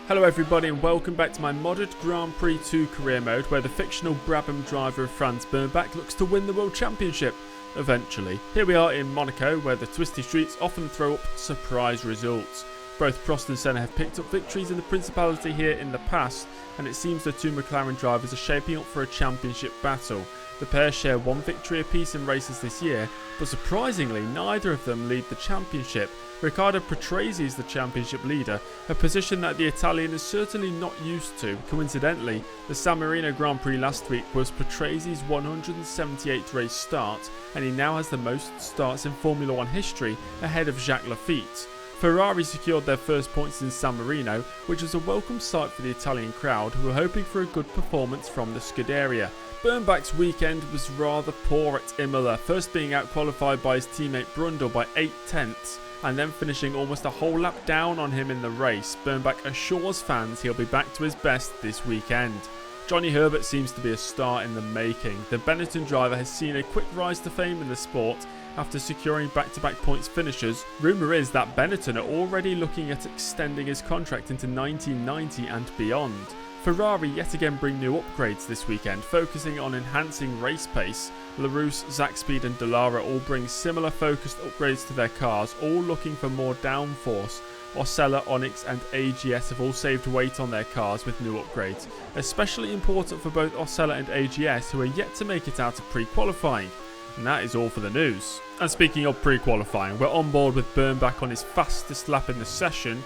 Hello everybody and welcome back to my modded Grand Prix 2 career mode where the fictional Brabham driver of France Bermbach looks to win the World Championship, eventually. Here we are in Monaco where the twisty streets often throw up surprise results. Both Prost and Senna have picked up victories in the Principality here in the past, and it seems the two McLaren drivers are shaping up for a championship battle. The pair share one victory apiece in races this year, but surprisingly neither of them lead the championship. Riccardo Patrese is the championship leader, a position that the Italian is certainly not used to. Coincidentally, the San Marino Grand Prix last week was Patrese's 178th race start, and he now has the most starts in Formula 1 history, ahead of Jacques Laffite. Ferrari secured their first points in San Marino, which was a welcome sight for the Italian crowd who were hoping for a good performance from the Scuderia. Bermbach's weekend was rather poor at Imola, first being out-qualified by his teammate Brundle by 8/10, and then finishing almost a whole lap down on him in the race. Bermbach assures fans he'll be back to his best this weekend. Johnny Herbert seems to be a star in the making. The Benetton driver has seen a quick rise to fame in the sport after securing back-to-back points finishes. Rumour is that Benetton are already looking at extending his contract into 1990 and beyond. Ferrari yet again bring new upgrades this weekend, focusing on enhancing race pace. LaRousse, Zakspeed and Dallara all bring similar focused upgrades to their cars, all looking for more downforce. Osella, Onyx and AGS have all saved weight on their cars with new upgrades, especially important for both Osella and AGS, who are yet to make it out of pre-qualifying. And that is all for the news. And speaking of pre-qualifying, we're on board with Bermbach on his fastest lap in the session.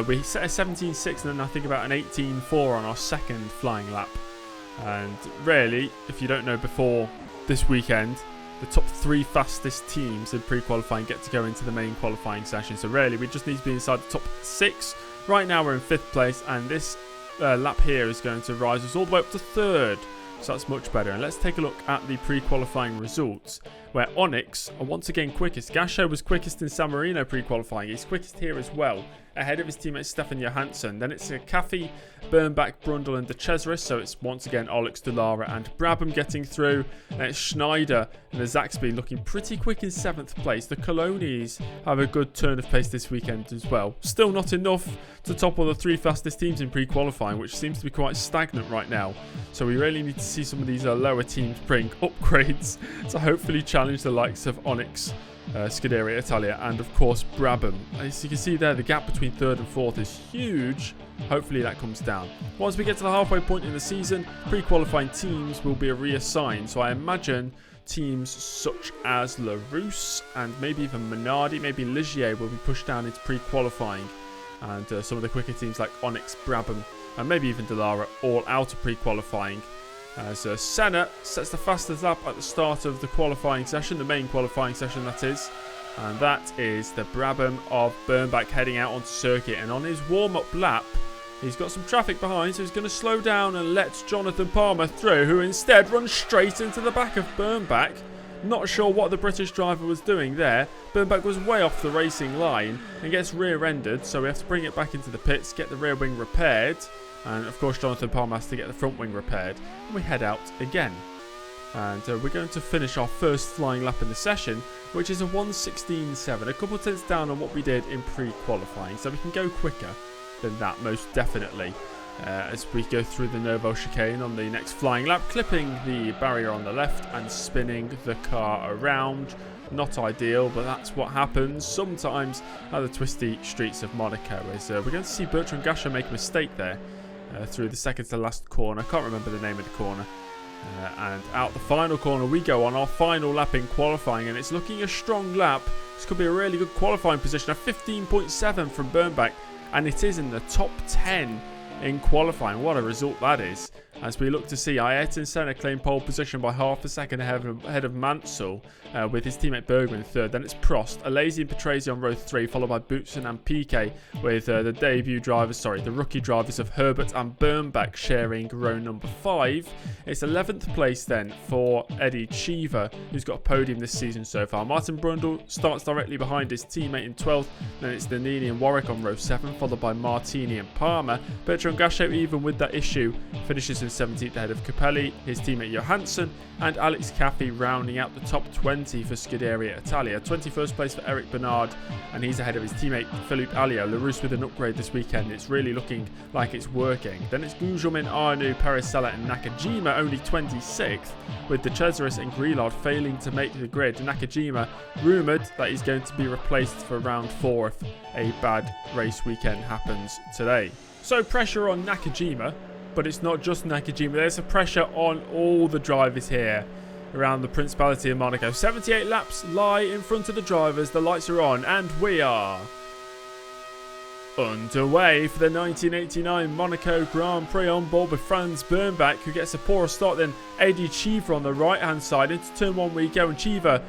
We set a 17.6 and then I think about an 18.4 on our second flying lap. And really, if you don't know, before this weekend, the top 3 fastest teams in pre-qualifying get to go into the main qualifying session. So really, we just need to be inside the top 6. Right now we're in 5th place, and this lap here is going to rise us all the way up to 3rd. So that's much better. And let's take a look at the pre-qualifying results, where Onyx are once again quickest. Gasho was quickest in San Marino pre-qualifying. He's quickest here as well, ahead of his teammate Stefan Johansson. Then it's Caffey, Bermbach, Brundle and De Cesaris. So it's once again Onyx, Dallara and Brabham getting through. Then it's Schneider and the Zakspeed looking pretty quick in 7th place. The Colognes have a good turn of pace this weekend as well. Still not enough to topple the 3 fastest teams in pre-qualifying, which seems to be quite stagnant right now. So we really need to see some of these lower teams bring upgrades to hopefully challenge the likes of Onyx, Scuderia Italia and of course Brabham. As you can see there, the gap between 3rd and 4th is huge. Hopefully that comes down. Once we get to the halfway point in the season, pre-qualifying teams will be reassigned. So I imagine teams such as LaRousse and maybe even Minardi, maybe Ligier will be pushed down into pre-qualifying. And some of the quicker teams like Onyx, Brabham and maybe even Dallara all out of pre-qualifying. As Senna sets the fastest lap at the start of the qualifying session, the main qualifying session that is. And that is the Brabham of Bermbach heading out onto circuit. And on his warm-up lap, he's got some traffic behind, so he's going to slow down and let Jonathan Palmer through, who instead runs straight into the back of Bermbach. Not sure what the British driver was doing there. Bermbach was way off the racing line and gets rear-ended, so we have to bring it back into the pits, get the rear wing repaired. And of course Jonathan Palmer has to get the front wing repaired. And we head out again. And we're going to finish our first flying lap in the session, which is a 1:16.7. A couple of tenths down on what we did in pre-qualifying. So we can go quicker than that, most definitely. As we go through the Novo chicane on the next flying lap, clipping the barrier on the left and spinning the car around. Not ideal, but that's what happens sometimes at the twisty streets of Monaco. As we're going to see Bertrand Gachot make a mistake there through the second to last corner. I can't remember the name of the corner. And out the final corner we go on our final lap in qualifying, and it's looking a strong lap. This could be a really good qualifying position. A 15.7 from Bermbach, and it is in the top 10 in qualifying. What a result that is. As we look to see Ayrton Senna claim pole position by half a second ahead of Mansell, with his teammate Bergman in 3rd. Then it's Prost, Alesi and Patrese on row 3, followed by Boutsen and Piquet, with the rookie drivers of Herbert and Bermbach sharing row number 5. It's 11th place then for Eddie Cheever, who's got a podium this season so far. Martin Brundle starts directly behind his teammate in 12th. Then it's Nannini and Warwick on row 7, followed by Martini and Palmer. Bertrand Gachot, even with that issue, finishes in position, 17th ahead of Capelli, his teammate Johansson, and Alex Caffey rounding out the top 20 for Scuderia Italia. 21st place for Eric Bernard, and he's ahead of his teammate Philippe Alliot. Larousse with an upgrade this weekend. It's really looking like it's working. Then it's Gugelmin, Arnoux, Perez Sella and Nakajima only 26th, with De Cesaris and Grillard failing to make the grid. Nakajima rumoured that he's going to be replaced for round 4 if a bad race weekend happens today. So pressure on Nakajima, but it's not just Nakajima. There's a pressure on all the drivers here around the Principality of Monaco. 78 laps lie in front of the drivers. The lights are on, and we are underway for the 1989 Monaco Grand Prix. On board with Franz Bermbach, who gets a poorer start than Eddie Cheever on the right-hand side. Into turn 1 we go, and Cheever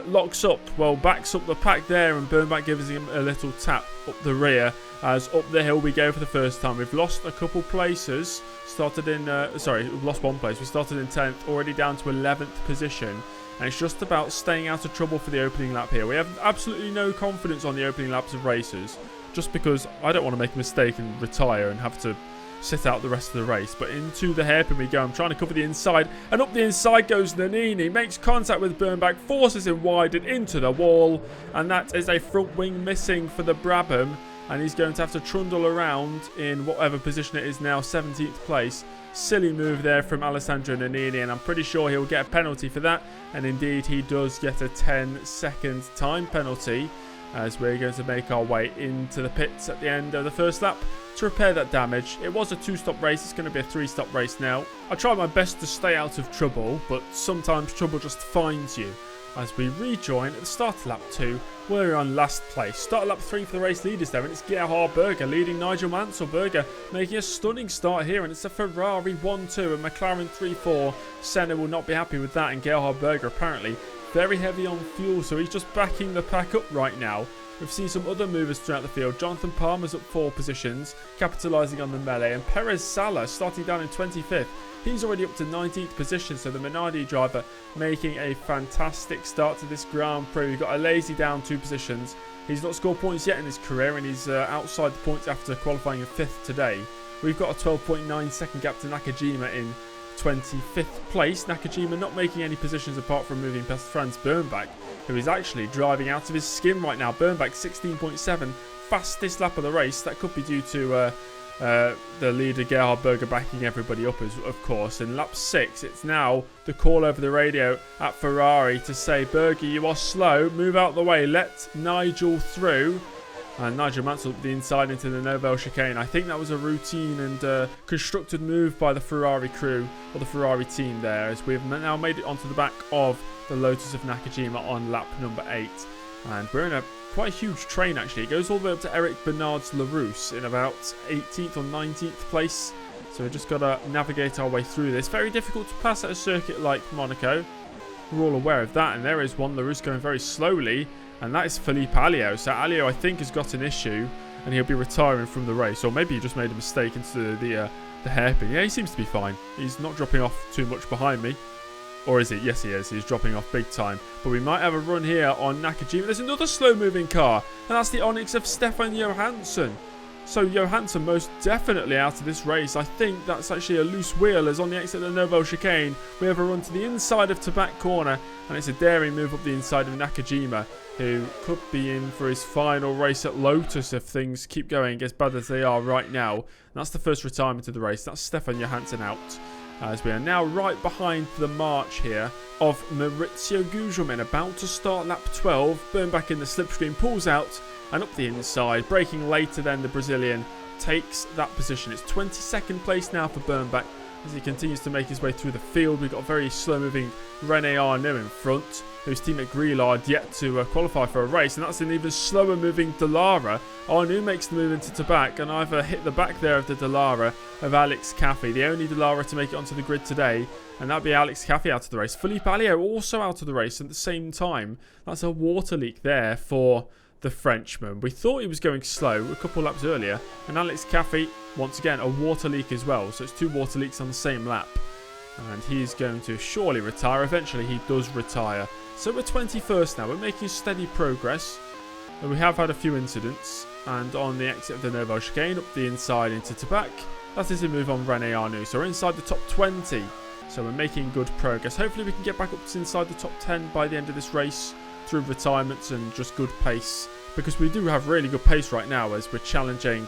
locks up, backs up the pack there, and Bermbach gives him a little tap up the rear as up the hill we go for the first time. We've lost a couple places, we've lost one place. We started in 10th, already down to 11th position, and it's just about staying out of trouble for the opening lap here. We have absolutely no confidence on the opening laps of races, just because I don't want to make a mistake and retire and have to sit out the rest of the race. But into the hairpin we go. I'm trying to cover the inside, and up the inside goes Nannini, makes contact with Bermbach, forces him wide and into the wall, and that is a front wing missing for the Brabham, and he's going to have to trundle around in whatever position it is now, 17th place. Silly move there from Alessandro Nannini, and I'm pretty sure he'll get a penalty for that, and indeed he does get a 10-second time penalty, as we're going to make our way into the pits at the end of the first lap to repair that damage. It was a 2-stop race. It's going to be a 3-stop race now. I try my best to stay out of trouble, but sometimes trouble just finds you. As we rejoin at the start of lap 2, we're on last place. Start lap 3 for the race leaders there, and it's Gerhard Berger leading Nigel Mansell. Berger making a stunning start here, and it's a Ferrari 1-2 and McLaren 3-4. Senna will not be happy with that, and Gerhard Berger apparently very heavy on fuel, so he's just backing the pack up right now. We've seen some other movers throughout the field. Jonathan Palmer's up 4 positions, capitalising on the melee, and Perez Sala starting down in 25th. He's already up to 19th position, so the Minardi driver making a fantastic start to this Grand Prix. We've got a lazy down 2 positions. He's not scored points yet in his career, and he's outside the points after qualifying in 5th today. We've got a 12.9 second gap to Nakajima in 25th place. Nakajima not making any positions apart from moving past Franz Bermbach, who is actually driving out of his skin right now. Bermbach 16.7, fastest lap of the race. That could be due to the leader Gerhard Berger backing everybody up, of course. In lap 6, it's now the call over the radio at Ferrari to say, Berger, you are slow, move out the way, let Nigel through. And Nigel Mansell up the inside into the Nouvelle chicane. I think that was a routine and constructed move by the Ferrari crew, or the Ferrari team there, as we've now made it onto the back of the Lotus of Nakajima on lap number 8. And we're in a quite huge train actually. It goes all the way up to Eric Bernard's Larousse in about 18th or 19th place. So we've just got to navigate our way through this. Very difficult to pass at a circuit like Monaco. We're all aware of that. And there is one Larousse going very slowly. And that is Philippe Alliot. So Alliot, I think, has got an issue, and he'll be retiring from the race. Or maybe he just made a mistake into the hairpin. Yeah, he seems to be fine. He's not dropping off too much behind me. Or is it? Yes, he is. He's dropping off big time. But we might have a run here on Nakajima. There's another slow-moving car, and that's the Onyx of Stefan Johansson. So Johansson most definitely out of this race. I think that's actually a loose wheel, as on the exit of the Nouvelle chicane, we have a run to the inside of Tabac corner, and it's a daring move up the inside of Nakajima, who could be in for his final race at Lotus if things keep going as bad as they are right now. And that's the first retirement of the race. That's Stefan Johansson out, as we are now right behind the march here of Maurizio Gugelmin, about to start lap 12. Bermbach in the slipstream, pulls out and up the inside, braking later than the Brazilian, takes that position. It's 22nd place now for Bermbach as he continues to make his way through the field. We've got a very slow-moving René Arnoux in front, whose teammate Grillard yet to qualify for a race, and that's an even slower-moving Dallara. Arnoux makes the move into Tabac, and I've hit the back there of the Dallara of Alex Caffey, the only Dallara to make it onto the grid today, and that'd be Alex Caffey out of the race. Philippe Alliot also out of the race at the same time. That's a water leak there for the Frenchman. We thought he was going slow a couple laps earlier, and Alex Caffey, once again, a water leak as well. So it's 2 water leaks on the same lap, and he's going to surely retire. Eventually he does retire. So we're 21st now. We're making steady progress. We have had a few incidents, and on the exit of the Nouvelle chicane, up the inside into Tabac, That is a move on René Arnoux. So we're inside the top 20. So we're making good progress. Hopefully we can get back up to inside the top 10 by the end of this race through retirements and just good pace. Because we do have really good pace right now as we're challenging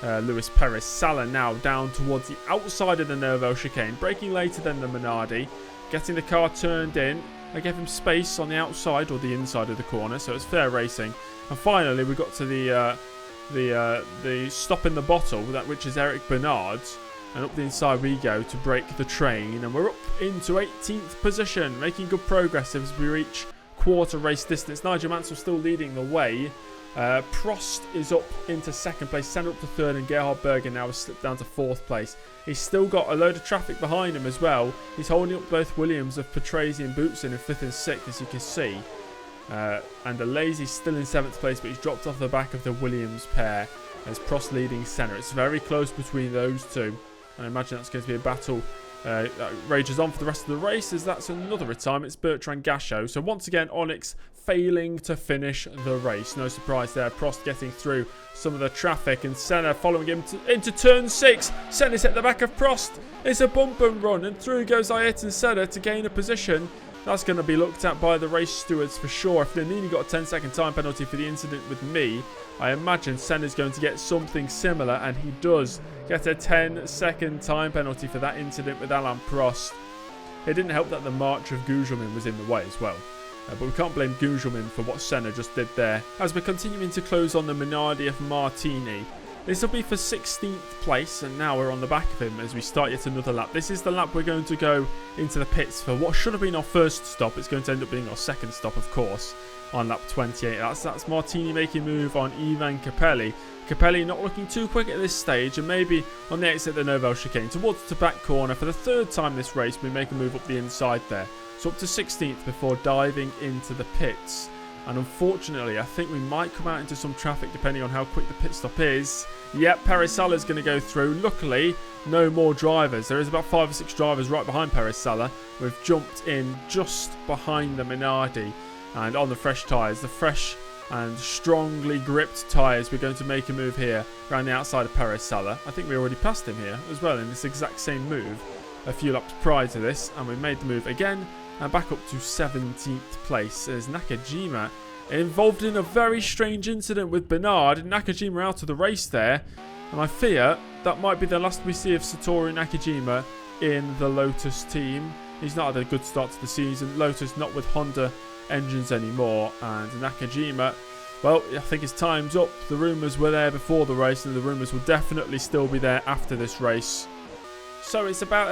Luis Perez. Sala now down towards the outside of the Nervo chicane. Braking later than the Minardi. Getting the car turned in. I gave him space on the outside or the inside of the corner. So it's fair racing. And finally we got to the stop in the bottle, which is Eric Bernard's. And up the inside we go to break the train. And we're up into 18th position. Making good progress as we reach quarter race distance. Nigel Mansell still leading the way. Prost is up into second place. Senna up to third. And Gerhard Berger now has slipped down to fourth place. He's still got a load of traffic behind him as well. He's holding up both Williams of Patrese and Boutsen in fifth and sixth, as you can see. And the Lazy's still in seventh place, but he's dropped off the back of the Williams pair as Prost leading Senna. It's very close between those two. I imagine that's going to be a battle that rages on for the rest of the race, as that's another retirement. It's Bertrand Gachot. So once again, Onyx failing to finish the race. No surprise there. Prost getting through some of the traffic and Senna following him into turn 6. Senna's at the back of Prost. It's a bump and run, and through goes Ayrton Senna to gain a position. That's going to be looked at by the race stewards for sure. If Nannini got a 10-second time penalty for the incident with me, I imagine Senna's going to get something similar, and he does get a 10-second time penalty for that incident with Alain Prost. It didn't help that the march of Gugelmin was in the way as well. But we can't blame Gugelmin for what Senna just did there. As we're continuing to close on the Minardi of Martini, this will be for 16th place, and now we're on the back of him as we start yet another lap. This is the lap we're going to go into the pits for what should have been our first stop. It's going to end up being our second stop, of course, on lap 28. That's Martini making move on Ivan Capelli. Capelli not looking too quick at this stage, and maybe on the exit of the Novel chicane towards the back corner. For the third time this race, we make a move up the inside there. So up to 16th before diving into the pits. And unfortunately, I think we might come out into some traffic depending on how quick the pit stop is. Yep, Perez Sala is going to go through. Luckily, no more drivers. There is about 5 or 6 drivers right behind Perez Sala. We've jumped in just behind the Minardi. And on the fresh tyres, the fresh and strongly gripped tyres, we're going to make a move here around the outside of Perez Sala. I think we already passed him here as well in this exact same move a few laps prior to this. And we made the move again. And back up to 17th place as Nakajima involved in a very strange incident with Bernard. Nakajima out of the race there. And I fear that might be the last we see of Satoru Nakajima in the Lotus team. He's not had a good start to the season. Lotus not with Honda engines anymore. And Nakajima, well, I think his time's up. The rumours were there before the race, and the rumours will definitely still be there after this race. So it's about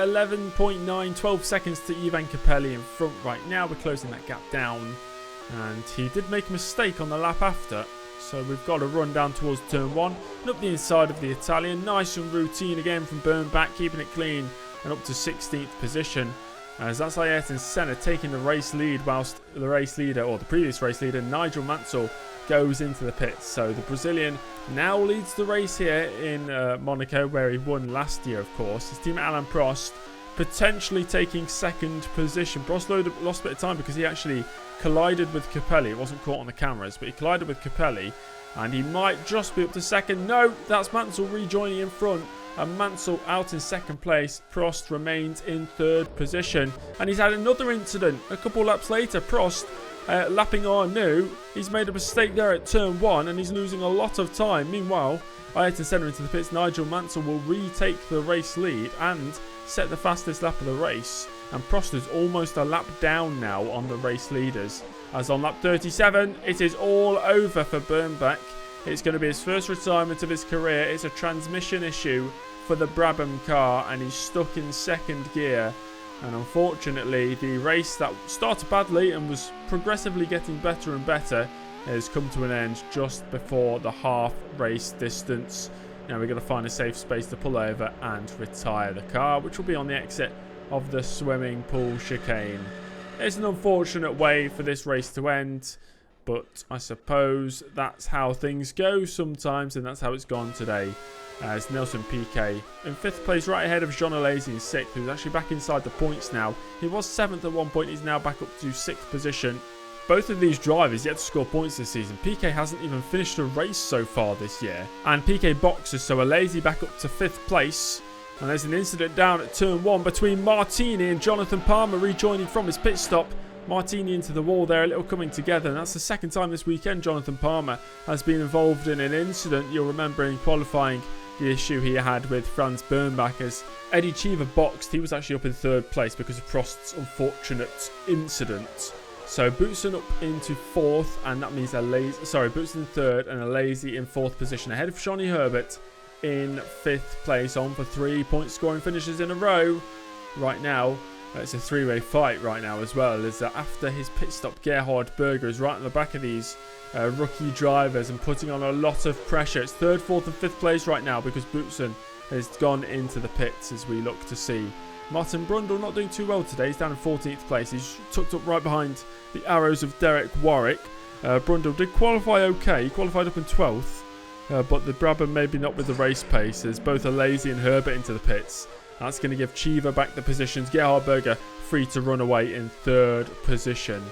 12 seconds to Ivan Capelli in front right now. We're closing that gap down. And he did make a mistake on the lap after. So we've got to run down towards turn 1. And up the inside of the Italian. Nice and routine again from Bermbach, keeping it clean. And up to 16th position. As that's Ayrton Senna taking the race lead, whilst the race leader, or the previous race leader, Nigel Mansell, goes into the pits. So the Brazilian now leads the race here in Monaco, where he won last year, of course. His teammate Alain Prost potentially taking second position. Prost lost a bit of time because he actually collided with Capelli. It wasn't caught on the cameras, but he collided with Capelli, and he might just be up to second. No, that's Mansell rejoining in front. And Mansell out in second place. Prost remains in third position. And he's had another incident a couple laps later. Prost lapping Arnoux. He's made a mistake there at turn 1 and he's losing a lot of time. Meanwhile, Ayrton Senna into the pits. Nigel Mansell will retake the race lead and set the fastest lap of the race. And Prost is almost a lap down now on the race leaders. As on lap 37, it is all over for Bermbach. It's going to be his first retirement of his career. It's a transmission issue for the Brabham car and he's stuck in second gear. And unfortunately, the race that started badly and was progressively getting better and better has come to an end just before the half race distance. Now we're going to find a safe space to pull over and retire the car, which will be on the exit of the swimming pool chicane. It's an unfortunate way for this race to end, but I suppose that's how things go sometimes, and that's how it's gone today. As Nelson Piquet in 5th place, right ahead of Jean Alesi in 6th, who's actually back inside the points now. He was 7th at one point, he's now back up to 6th position. Both of these drivers yet to score points this season. Piquet hasn't even finished a race so far this year. And Piquet boxes, so Alesi back up to 5th place. And there's an incident down at turn 1 between Martini and Jonathan Palmer rejoining from his pit stop. Martini into the wall there, a little coming together. And that's the second time this weekend Jonathan Palmer has been involved in an incident. You'll remember in qualifying the issue he had with Franz Bermbach as Eddie Cheever boxed. He was actually up in 3rd place because of Prost's unfortunate incident. So Boutsen up into 4th, and that means Boutsen in 3rd and Alazi in 4th position ahead of Johnny Herbert in 5th place, on for 3 point scoring finishes in a row. Right now, it's a 3-way fight right now as well, as after his pit stop, Gerhard Berger is right on the back of these rookie drivers and putting on a lot of pressure. It's 3rd, 4th and 5th place right now because Boutsen has gone into the pits as we look to see. Martin Brundle not doing too well today. He's down in 14th place. He's tucked up right behind the arrows of Derek Warwick. Brundle did qualify okay. He qualified up in 12th. But the Brabham maybe not with the race pace, as both Alazi and Herbert into the pits. That's going to give Cheever back the positions. Gerhard Berger free to run away in 3rd position.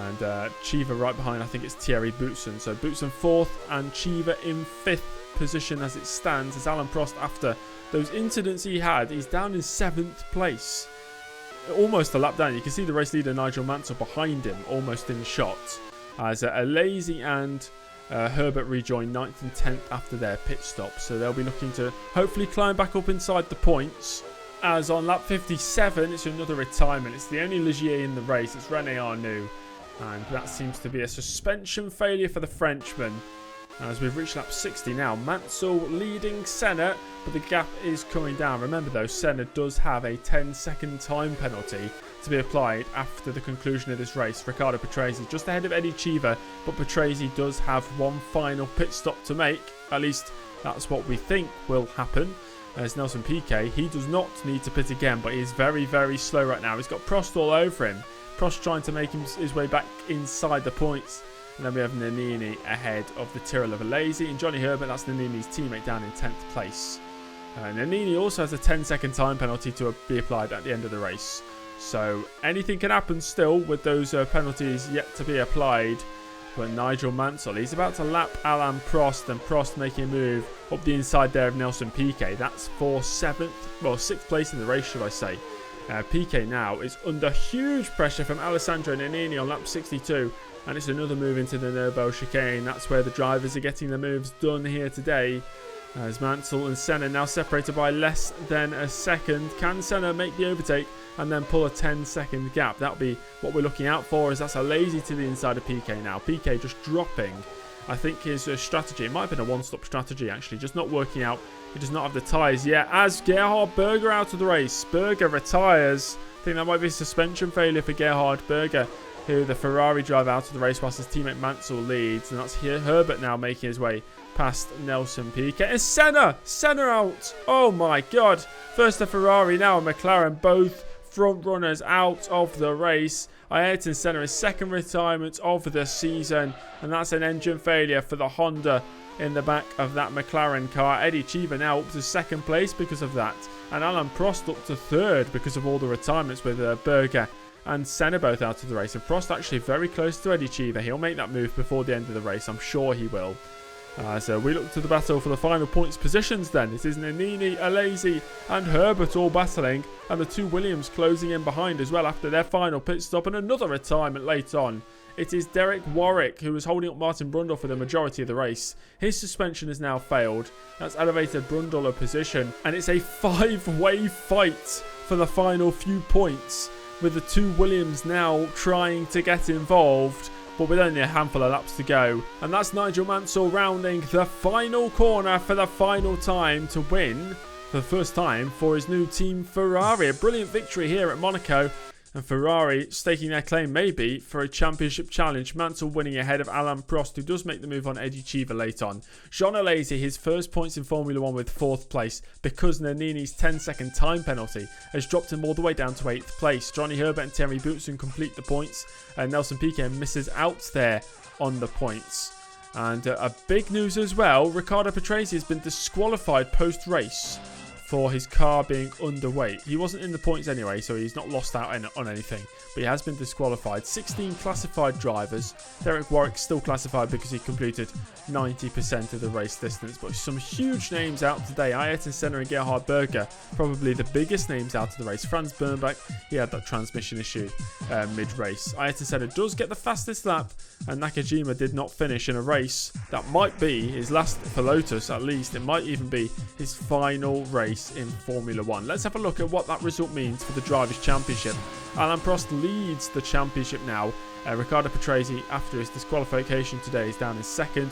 And Cheever right behind, I think it's Thierry Boutsen. So Boutsen 4th and Cheever in 5th position as it stands. As Alan Prost, after those incidents he had, he's down in 7th place. Almost a lap down. You can see the race leader Nigel Mansell behind him, almost in shot. As Alazi and Herbert rejoin 9th and 10th after their pit stop. So they'll be looking to hopefully climb back up inside the points. As on lap 57, it's another retirement. It's the only Ligier in the race. It's René Arnoux. And that seems to be a suspension failure for the Frenchman. As we've reached lap 60 now, Mansell leading Senna, but the gap is coming down. Remember though, Senna does have a 10-second time penalty to be applied after the conclusion of this race. Riccardo Patrese just ahead of Eddie Cheever, but Patrese does have one final pit stop to make. At least that's what we think will happen. As Nelson Piquet, he does not need to pit again, but he is very, very slow right now. He's got Prost all over him. Prost trying to make his way back inside the points. And then we have Nannini ahead of the Tyrrell of Alazi. And Johnny Herbert, that's Nannini's teammate, down in 10th place. Nannini also has a 10-second time penalty to be applied at the end of the race. So anything can happen still with those penalties yet to be applied. But Nigel Mansell, he's about to lap Alain Prost, and Prost making a move up the inside there of Nelson Piquet. That's for 6th place in the race, should I say. Piquet now is under huge pressure from Alessandro Nannini on lap 62. And it's another move into the Nuremberg chicane. That's where the drivers are getting the moves done here today. As Mansell and Senna now separated by less than a second. Can Senna make the overtake and then pull a 10-second gap? That'll be what we're looking out for, as that's Alazi to the inside of Piquet now. Piquet just dropping. I think his strategy, it might have been a one-stop strategy actually, just not working out. He does not have the tyres yet. As Gerhard Berger out of the race. Berger retires. I think that might be a suspension failure for Gerhard Berger, who the Ferrari drive out of the race whilst his teammate Mansell leads. And that's here Herbert now making his way past Nelson Piquet. And Senna out. Oh my God. First the Ferrari, now a McLaren, both front runners out of the race. Ayrton Senna, his 2nd retirement of the season. And that's an engine failure for the Honda in the back of that McLaren car. Eddie Cheever now up to 2nd place because of that. And Alain Prost up to 3rd because of all the retirements with Berger and Senna both out of the race. And Prost actually very close to Eddie Cheever. He'll make that move before the end of the race. I'm sure he will. So we look to the battle for the final points positions then. It is Nannini, Alazi and Herbert all battling. And the 2 Williams closing in behind as well after their final pit stop. And another retirement late on. It is Derek Warwick who was holding up Martin Brundle for the majority of the race. His suspension has now failed. That's elevated Brundle a position. And it's a 5-way fight for the final few points, with the 2 Williams now trying to get involved, but with only a handful of laps to go. And that's Nigel Mansell rounding the final corner for the final time to win for the first time for his new team Ferrari. A brilliant victory here at Monaco, and Ferrari staking their claim maybe for a championship challenge. Mansell winning ahead of Alain Prost, who does make the move on Eddie Cheever late on. Jean Alesi, his first points in Formula 1 with 4th place, because Nannini's 10-second time penalty has dropped him all the way down to 8th place. Johnny Herbert and Thierry Boutsen complete the points, and Nelson Piquet misses out there on the points. And a big news as well, Riccardo Patrese has been disqualified post-race for his car being underweight. He wasn't in the points anyway, so he's not lost out on anything, but he has been disqualified. 16 classified drivers. Derek Warwick still classified because he completed 90% of the race distance, but some huge names out today. Ayrton Senna and Gerhard Berger, probably the biggest names out of the race. Franz Bermbach, he had that transmission issue mid-race. Ayrton Senna does get the fastest lap, and Nakajima did not finish in a race that might be his last for Lotus. At least it might even be his final race in Formula 1. Let's have a look at what that result means for the Drivers' Championship. Alain Prost leads the championship now. Riccardo Patrese, after his disqualification today, is down in second.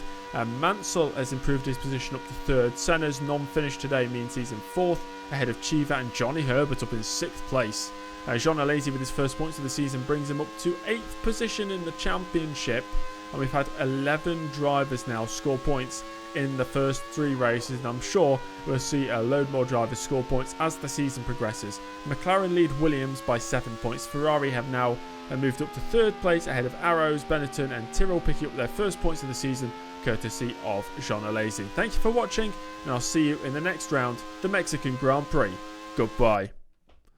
Mansell has improved his position up to third. Senna's non-finish today means he's in fourth, ahead of Chiva and Johnny Herbert up in sixth place. Jean Alesi with his first points of the season brings him up to 8th position in the championship. And we've had 11 drivers now score points in the first 3 races, and I'm sure we'll see a load more drivers score points as the season progresses. McLaren lead Williams by 7 points. Ferrari have now moved up to 3rd place ahead of Arrows, Benetton and Tyrrell picking up their first points of the season courtesy of Jean Alesi. Thank you for watching, and I'll see you in the next round, the Mexican Grand Prix. Goodbye.